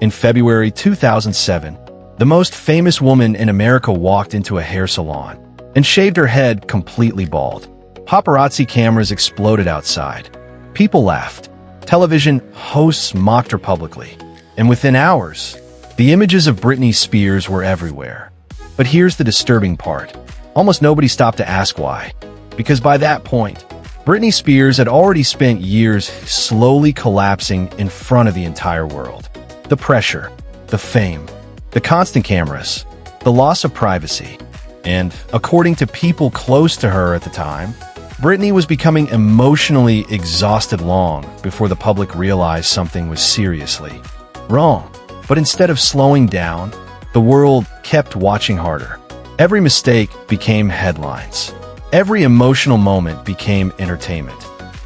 In February 2007, the most famous woman in America walked into a hair salon and shaved her head completely bald. Paparazzi cameras exploded outside. People laughed. Television hosts mocked her publicly. And within hours, the images of Britney Spears were everywhere. But here's the disturbing part. Almost nobody stopped to ask why. Because by that point, Britney Spears had already spent years slowly collapsing in front of the entire world. The pressure, the fame, the constant cameras, the loss of privacy, and, according to people close to her at the time, Britney was becoming emotionally exhausted long before the public realized something was seriously wrong. But instead of slowing down, the world kept watching harder. Every mistake became headlines. Every emotional moment became entertainment.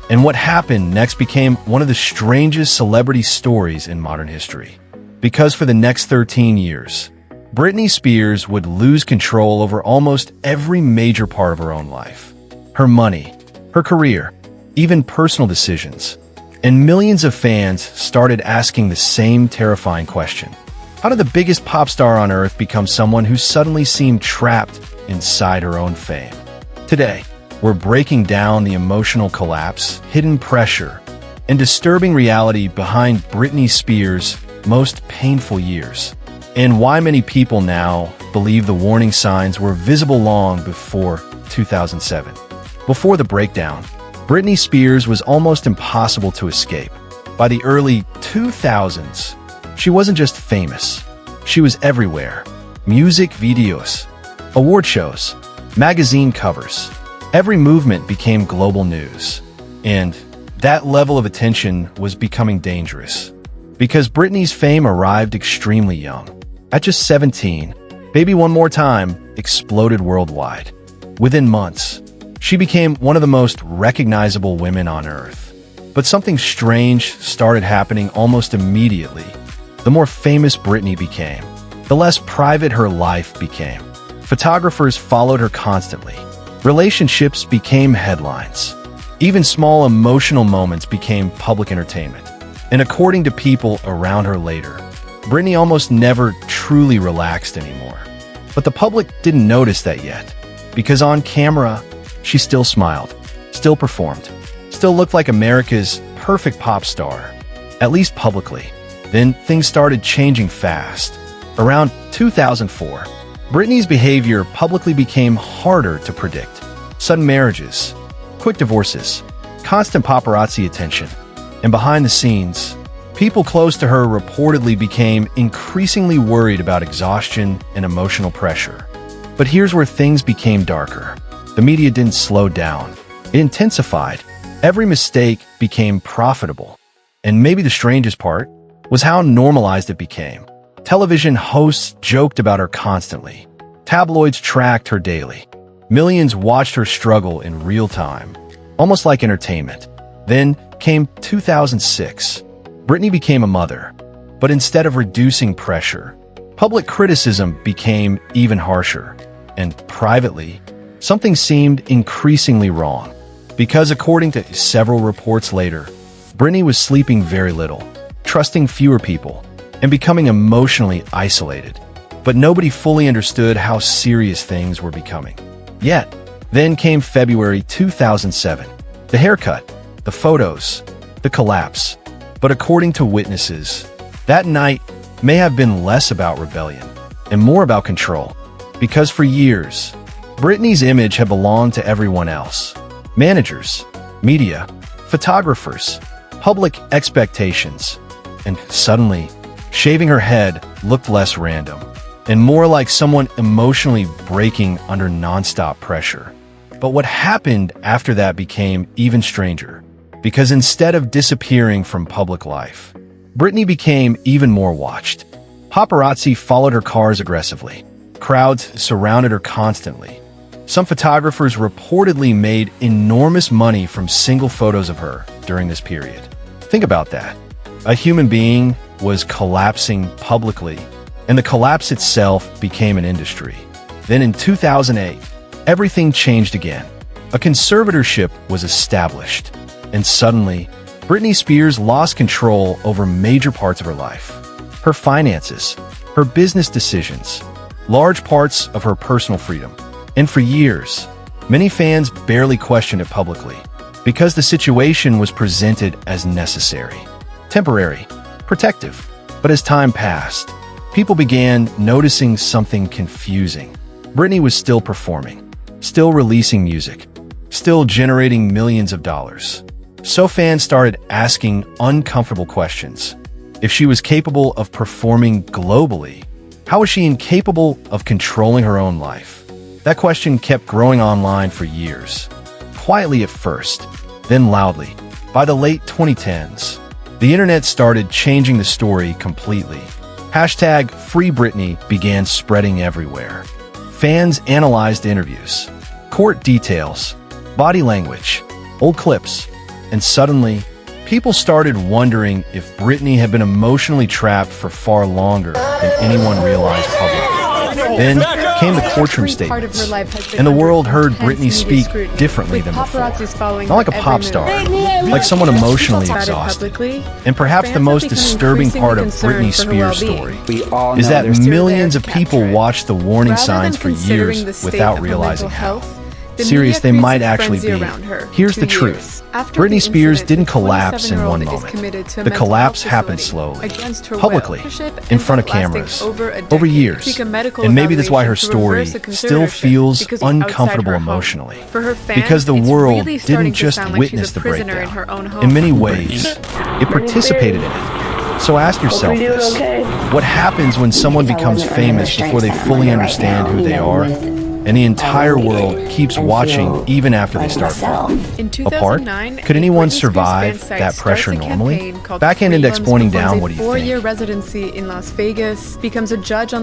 And what happened next became one of the strangest celebrity stories in modern history. Because for the next 13 years, Britney Spears would lose control over almost every major part of her own life. Her money, her career, even personal decisions. And millions of fans started asking the same terrifying question. How did the biggest pop star on earth become someone who suddenly seemed trapped inside her own fame? Today, we're breaking down the emotional collapse, hidden pressure, and disturbing reality behind Britney Spears' most painful years, and why many people now believe the warning signs were visible long before 2007. Before the breakdown, Britney Spears was almost impossible to escape. By the early 2000s, she wasn't just famous. She was everywhere. Music videos, award shows, magazine covers. Every movement became global news. And that level of attention was becoming dangerous. Because Britney's fame arrived extremely young. At just 17, Baby One More Time exploded worldwide. Within months, she became one of the most recognizable women on earth. But something strange started happening almost immediately. The more famous Britney became, the less private her life became. Photographers followed her constantly. Relationships became headlines. Even small emotional moments became public entertainment. And according to people around her later, Britney almost never truly relaxed anymore. But the public didn't notice that yet, because on camera, she still smiled, still performed, still looked like America's perfect pop star, at least publicly. Then things started changing fast. Around 2004, Britney's behavior publicly became harder to predict. Sudden marriages, quick divorces, constant paparazzi attention, and behind the scenes, people close to her reportedly became increasingly worried about exhaustion and emotional pressure. But here's where things became darker. The media didn't slow down. It intensified. Every mistake became profitable. And maybe the strangest part was how normalized it became. Television hosts joked about her constantly. Tabloids tracked her daily. Millions watched her struggle in real time, almost like entertainment. Then came 2006. Britney became a mother. But instead of reducing pressure, public criticism became even harsher. And privately, something seemed increasingly wrong. Because according to several reports later, Britney was sleeping very little, trusting fewer people, and becoming emotionally isolated. But nobody fully understood how serious things were becoming. Yet, then came February 2007. The haircut, the photos, the collapse. But according to witnesses, that night may have been less about rebellion and more about control. Because for years, Britney's image had belonged to everyone else. Managers, media, photographers, public expectations. And suddenly, shaving her head looked less random and more like someone emotionally breaking under nonstop pressure. But what happened after that became even stranger, because instead of disappearing from public life, Britney became even more watched. Paparazzi followed her cars aggressively. Crowds surrounded her constantly. Some photographers reportedly made enormous money from single photos of her during this period. Think about that. A human being was collapsing publicly, and the collapse itself became an industry. Then in 2008, everything changed again. A conservatorship was established, and suddenly, Britney Spears lost control over major parts of her life. Her finances, her business decisions, large parts of her personal freedom. And for years, many fans barely questioned it publicly, because the situation was presented as necessary, temporary, protective. But as time passed, people began noticing something confusing. Britney was still performing, still releasing music, still generating millions of dollars. So fans started asking uncomfortable questions. If she was capable of performing globally, how was she incapable of controlling her own life? That question kept growing online for years. Quietly at first, then loudly. By the late 2010s, the internet started changing the story completely. Hashtag Free Britney began spreading everywhere. Fans analyzed interviews, court details, body language, old clips, and suddenly, people started wondering if Britney had been emotionally trapped for far longer than anyone realized publicly. Then came the courtroom statements, and the world heard Britney speak differently than before. Not like a pop star, like someone emotionally exhausted. And perhaps the most disturbing part of Britney Spears' story is that millions of people watched the warning signs for years without realizing how serious they might actually be. Here's the truth. Britney Spears didn't collapse in one moment. The collapse happened slowly, publicly, in front of cameras, over years. And maybe that's why her story still feels uncomfortable emotionally. Because the world didn't just witness the breakdown. In many ways, it participated in it. So ask yourself this. What happens when someone becomes famous before they fully understand who they are? And the entire world keeps watching even after they start falling apart? Could anyone survive that pressure normally? Backhand index pointing down, what do you think? Four-year residency in Las Vegas, becomes a judge on